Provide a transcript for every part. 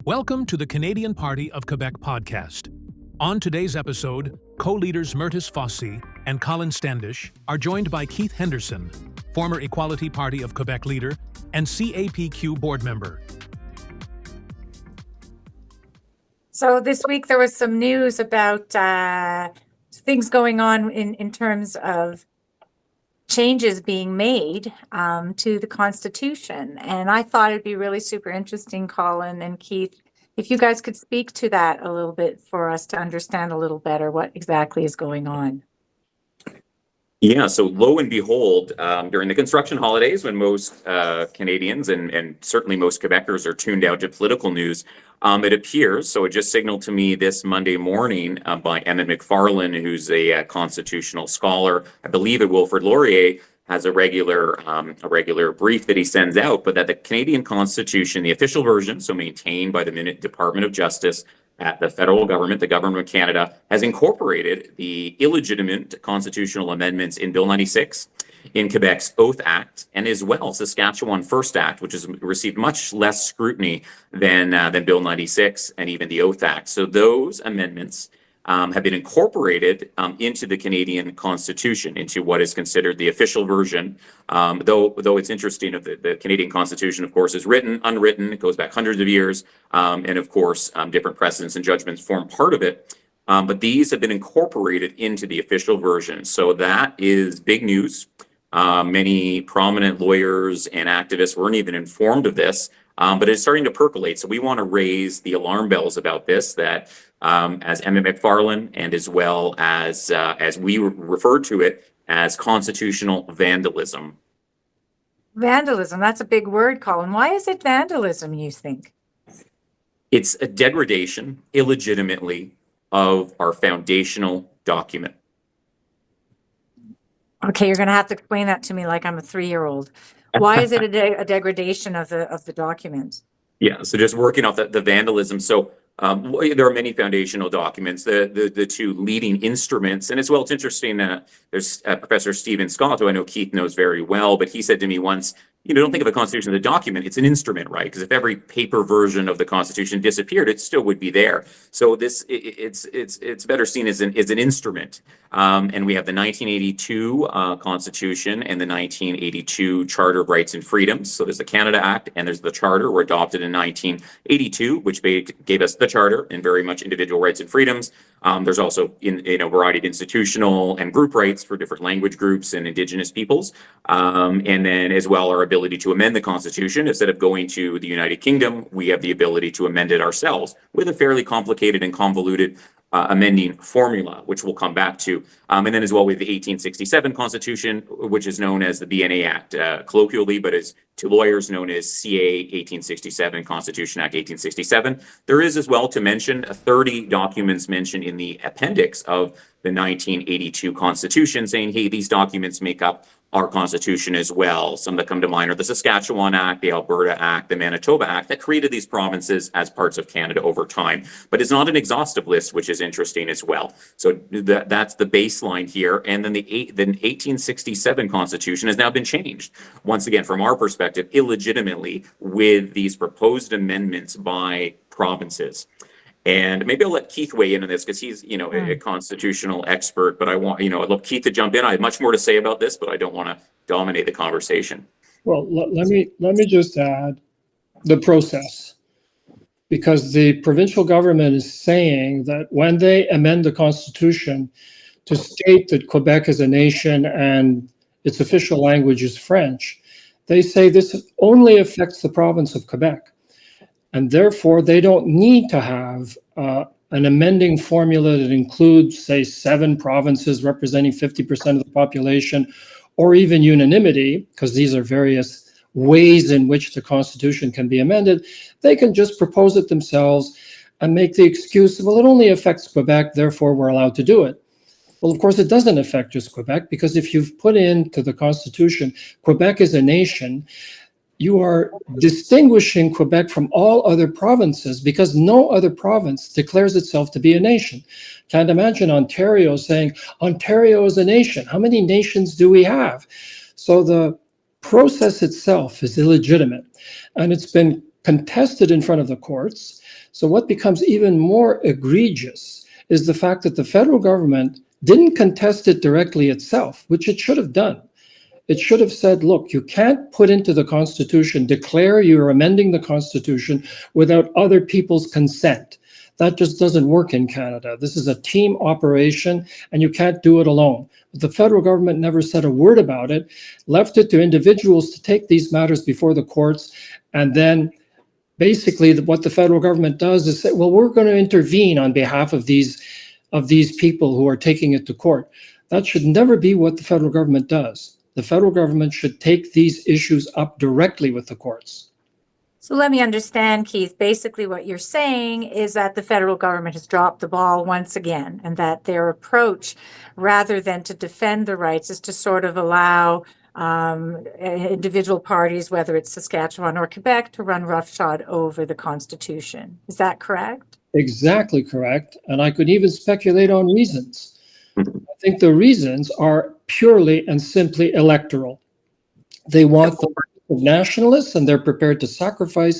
Welcome to the Canadian Party of Quebec podcast. On today's episode, co-leaders Myrtis Fossey and Colin Standish are joined by Keith Henderson, former Equality Party of Quebec leader and CaPQ board member. So this week there was some news about things going on in terms of changes being made to the Constitution. And I thought it'd be really super interesting, Colin and Keith, if you guys could speak to that a little bit for us to understand a little better what exactly is going on. Yeah, so lo and behold, during the construction holidays, when most Canadians and certainly most Quebecers are tuned out to political news, it appears, so it just signaled to me this Monday morning by Emmet McFarlane, who's a constitutional scholar, I believe at Wilfrid Laurier, has a regular brief that he sends out, but that the Canadian Constitution, the official version, so maintained by the Department of Justice at the federal government, the Government of Canada, has incorporated the illegitimate constitutional amendments in Bill 96, in Quebec's Oath Act, and as well Saskatchewan First Act, which has received much less scrutiny than Bill 96 and even the Oath Act. So those amendments have been incorporated into the Canadian Constitution, into what is considered the official version. Though it's interesting, the Canadian Constitution, of course, is written, unwritten. It goes back hundreds of years, and of course, different precedents and judgments form part of it. But these have been incorporated into the official version. So that is big news. Many prominent lawyers and activists weren't even informed of this, but it's starting to percolate. So we want to raise the alarm bells about this, that as Emmet McFarlane and as well as we refer to it as constitutional vandalism. Vandalism, that's a big word, Colin. Why is it vandalism, you think? It's a degradation, illegitimately, of our foundational document. Okay, you're going to have to explain that to me like I'm a 3-year-old. Why is it a degradation of the document? Yeah, so just working off the vandalism. So there are many foundational documents, the two leading instruments. And as well, it's interesting, there's Professor Stephen Scott, who I know Keith knows very well, but he said to me once, don't think of a constitution as a document, it's an instrument, right? Because if every paper version of the Constitution disappeared, it still would be there. So it's better seen as an instrument. And we have the 1982 Constitution and the 1982 Charter of Rights and Freedoms. So there's the Canada Act and there's the Charter, were adopted in 1982, which gave us the Charter and very much individual rights and freedoms. There's also a variety of institutional and group rights for different language groups and Indigenous peoples. And then as well, our ability to amend the Constitution. Instead of going to the United Kingdom, we have the ability to amend it ourselves with a fairly complicated and convoluted amending formula, which we'll come back to. And then as well, we have the 1867 Constitution, which is known as the BNA Act, colloquially, but is to lawyers known as CA 1867, Constitution Act 1867. There is as well, to mention, 30 documents mentioned in the appendix of the 1982 Constitution saying, hey, these documents make up our Constitution as well. Some that come to mind are the Saskatchewan Act, the Alberta Act, the Manitoba Act, that created these provinces as parts of Canada over time. But it's not an exhaustive list, which is interesting as well. So that's the baseline here. And then the 1867 Constitution has now been changed, once again, from our perspective, illegitimately, with these proposed amendments by provinces. And maybe I'll let Keith weigh in on this, because he's, a constitutional expert, but I'd love Keith to jump in. I have much more to say about this, but I don't want to dominate the conversation. Well, let me just add the process, because the provincial government is saying that when they amend the Constitution to state that Quebec is a nation and its official language is French, they say this only affects the province of Quebec. And therefore, they don't need to have an amending formula that includes, say, 7 provinces representing 50% of the population, or even unanimity, because these are various ways in which the Constitution can be amended. They can just propose it themselves and make the excuse, well, it only affects Quebec, therefore we're allowed to do it. Well, of course, it doesn't affect just Quebec, because if you've put into the Constitution, Quebec is a nation, you are distinguishing Quebec from all other provinces, because no other province declares itself to be a nation. Can't imagine Ontario saying, Ontario is a nation. How many nations do we have? So the process itself is illegitimate, and it's been contested in front of the courts. So what becomes even more egregious is the fact that the federal government didn't contest it directly itself, which it should have done. It should have said, look, you can't put into the Constitution, declare you're amending the Constitution without other people's consent. That just doesn't work in Canada. This is a team operation, and you can't do it alone. But the federal government never said a word about it, left it to individuals to take these matters before the courts, and then basically what the federal government does is say, well, we're going to intervene on behalf of these people who are taking it to court. That should never be what the federal government does. The federal government should take these issues up directly with the courts. So let me understand, Keith. Basically, what you're saying is that the federal government has dropped the ball once again, and that their approach, rather than to defend the rights, is to sort of allow individual parties, whether it's Saskatchewan or Quebec, to run roughshod over the Constitution. Is that correct? Exactly correct. And I could even speculate on reasons. I think the reasons are purely and simply electoral. They want the nationalists, and they're prepared to sacrifice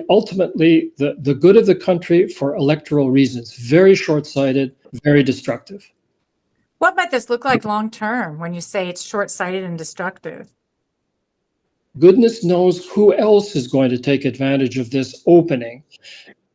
ultimately the good of the country for electoral reasons. Very short-sighted, very destructive. What might this look like long term when you say it's short-sighted and destructive? Goodness knows who else is going to take advantage of this opening.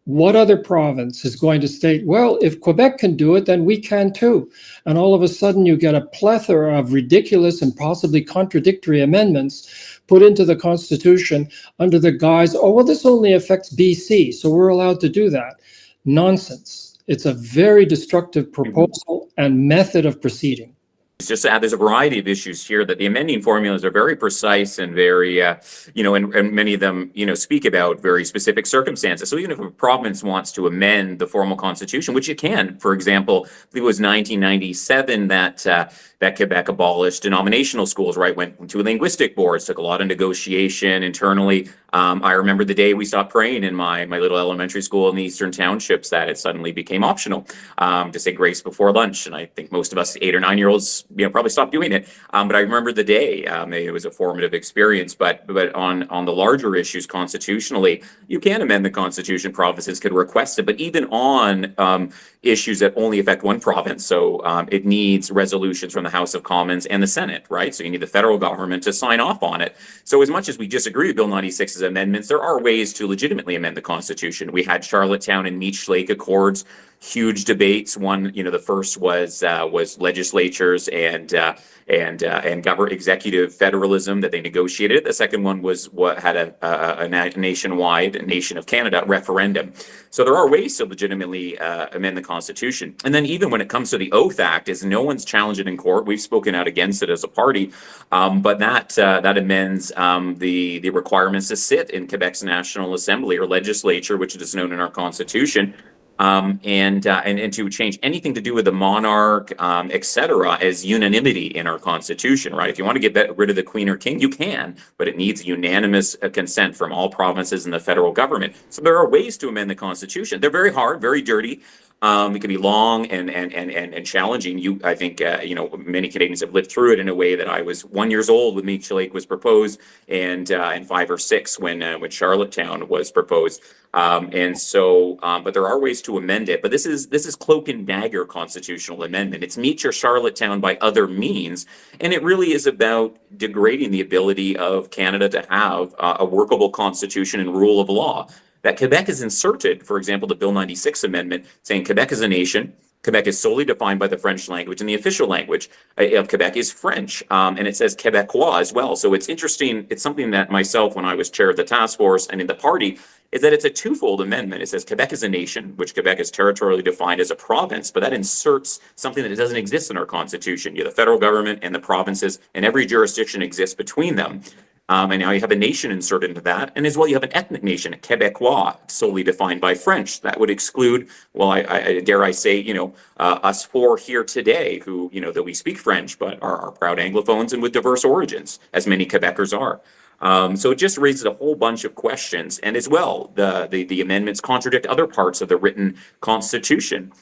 What other province is going to state, well, if Quebec can do it, then we can too. And all of a sudden you get a plethora of ridiculous and possibly contradictory amendments put into the Constitution under the guise, oh, well, this only affects BC, so we're allowed to do that. Nonsense. It's a very destructive proposal and method of proceeding. Just to add, there's a variety of issues here that the amending formulas are very precise and very, and many of them, speak about very specific circumstances. So even if a province wants to amend the formal constitution, which it can, for example, I believe it was 1997 that Quebec abolished denominational schools, right? Went to linguistic boards, took a lot of negotiation internally. I remember the day we stopped praying in my little elementary school in the Eastern Townships, that it suddenly became optional to say grace before lunch. And I think most of us 8 or 9 year olds, probably stopped doing it. But I remember the day. It was a formative experience. But on the larger issues constitutionally, you can amend the Constitution. Provinces could request it. But even on issues that only affect one province, so it needs resolutions from the House of Commons and the Senate, right? So you need the federal government to sign off on it. So as much as we disagree with Bill 96's amendments, there are ways to legitimately amend the Constitution. We had Charlottetown and Meech Lake Accords, huge debates. One, the first was legislatures and executive federalism that they negotiated. The second one was what had a nationwide Nation of Canada referendum. So there are ways to legitimately amend the Constitution. And then even when it comes to the Oath Act, is no one's challenged it in court. We've spoken out against it as a party, but that amends the requirements to sit in Quebec's National Assembly or legislature, which is known in our Constitution. And to change anything to do with the monarch, et cetera, as unanimity in our Constitution, right? If you want to get rid of the Queen or King, you can, but it needs unanimous consent from all provinces and the federal government. So there are ways to amend the Constitution. They're very hard, very dirty. It can be long and challenging. I think many Canadians have lived through it in a way that I was 1 year old when Meech Lake was proposed, and 5 or 6 when Charlottetown was proposed. But there are ways to amend it. But this is cloak and dagger constitutional amendment. It's Meech or Charlottetown by other means, and it really is about degrading the ability of Canada to have a workable constitution and rule of law. That Quebec is inserted, for example, the Bill 96 amendment, saying Quebec is a nation. Quebec is solely defined by the French language, and the official language of Quebec is French. And it says Quebecois as well. So it's interesting. It's something that myself, when I was chair of the task force and in the party, is that it's a twofold amendment. It says Quebec is a nation, which Quebec is territorially defined as a province, but that inserts something that doesn't exist in our Constitution. You have the federal government and the provinces, and every jurisdiction exists between them. And now you have a nation inserted into that. And as well, you have an ethnic nation, Quebecois, solely defined by French. That would exclude, well, I dare I say, us 4 here today who, that we speak French, but are proud Anglophones and with diverse origins, as many Quebecers are. So it just raises a whole bunch of questions. And as well, the amendments contradict other parts of the written Constitution.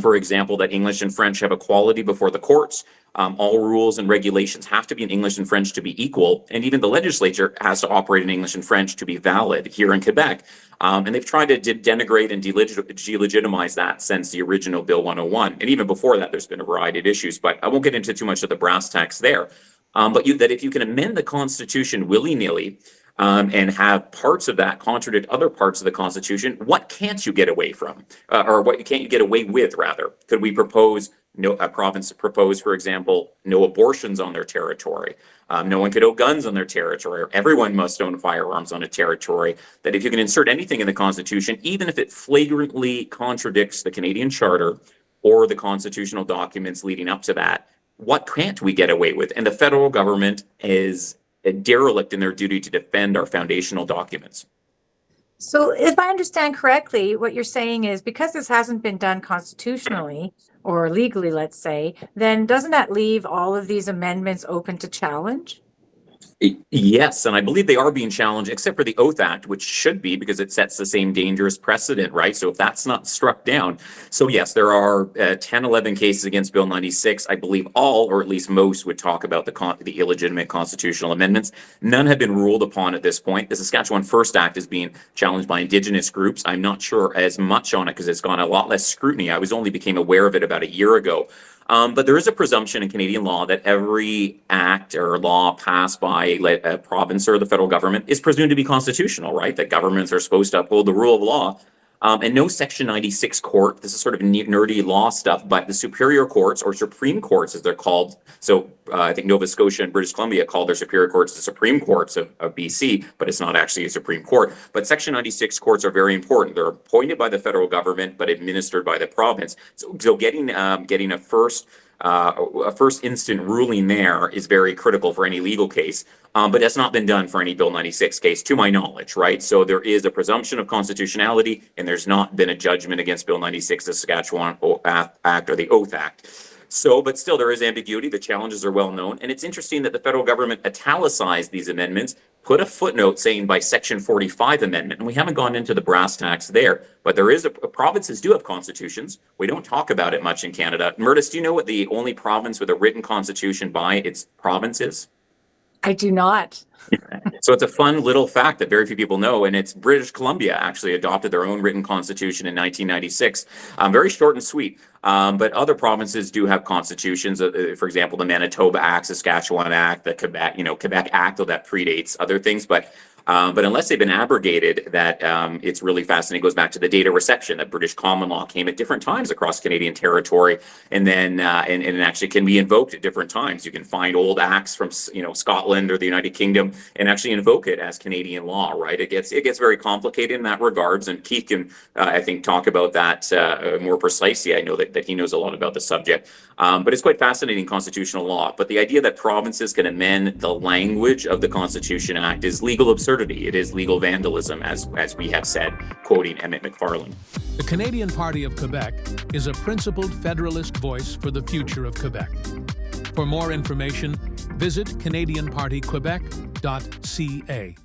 For example, that English and French have equality before the courts. All rules and regulations have to be in English and French to be equal. And even the legislature has to operate in English and French to be valid here in Quebec. And they've tried to denigrate and delegitimize that since the original Bill 101. And even before that, there's been a variety of issues, but I won't get into too much of the brass tacks there. But that if you can amend the Constitution willy-nilly, and have parts of that contradict other parts of the Constitution, what can't you get away from? Or what can't you get away with, rather? Could we propose, a province propose, for example, no abortions on their territory? No one could own guns on their territory, or everyone must own firearms on a territory. That if you can insert anything in the Constitution, even if it flagrantly contradicts the Canadian Charter or the constitutional documents leading up to that, what can't we get away with? And the federal government is a derelict in their duty to defend our foundational documents. So if I understand correctly, what you're saying is because this hasn't been done constitutionally or legally, let's say, then doesn't that leave all of these amendments open to challenge? Yes, and I believe they are being challenged, except for the Oath Act, which should be, because it sets the same dangerous precedent, right? So if that's not struck down. So yes, there are 10, 11 cases against Bill 96. I believe all, or at least most, would talk about the illegitimate constitutional amendments. None have been ruled upon at this point. The Saskatchewan First Act is being challenged by Indigenous groups. I'm not sure as much on it because it's gone a lot less scrutiny. I only became aware of it about a year ago. But there is a presumption in Canadian law that every act or law passed by a province or the federal government is presumed to be constitutional, right? That governments are supposed to uphold the rule of law. And no Section 96 court, this is sort of nerdy law stuff, but the superior courts, or supreme courts as they're called. So I think Nova Scotia and British Columbia call their superior courts the supreme courts of BC, but it's not actually a supreme court. But Section 96 courts are very important. They're appointed by the federal government, but administered by the province. So getting a first instant ruling there is very critical for any legal case. But that's not been done for any Bill 96 case, to my knowledge, right? So there is a presumption of constitutionality, and there's not been a judgment against Bill 96, the Saskatchewan Act or the Oath Act. So, but still there is ambiguity. The challenges are well known. And it's interesting that the federal government italicized these amendments, put a footnote saying by Section 45 amendment, and we haven't gone into the brass tacks there, but there is provinces do have constitutions. We don't talk about it much in Canada. Myrtis, do you know what the only province with a written constitution by its province is? I do not. So it's a fun little fact that very few people know, and it's British Columbia actually adopted their own written constitution in 1996. Very short and sweet, but other provinces do have constitutions. For example, the Manitoba Act, Saskatchewan Act, the Quebec Act, though that predates other things, but unless they've been abrogated, that it's really fascinating. It goes back to the data reception, that British common law came at different times across Canadian territory, and then and it actually can be invoked at different times. You can find old acts from Scotland or the United Kingdom and actually invoke it as Canadian law, right? It gets very complicated in that regards, and Keith can I think talk about that more precisely. I know that he knows a lot about the subject, but it's quite fascinating constitutional law. But the idea that provinces can amend the language of the Constitution Act is legal absurdity. It is legal vandalism, as we have said, quoting Emmett McFarlane. The Canadian Party of Quebec is a principled federalist voice for the future of Quebec. For more information, visit CanadianPartyQuebec.ca.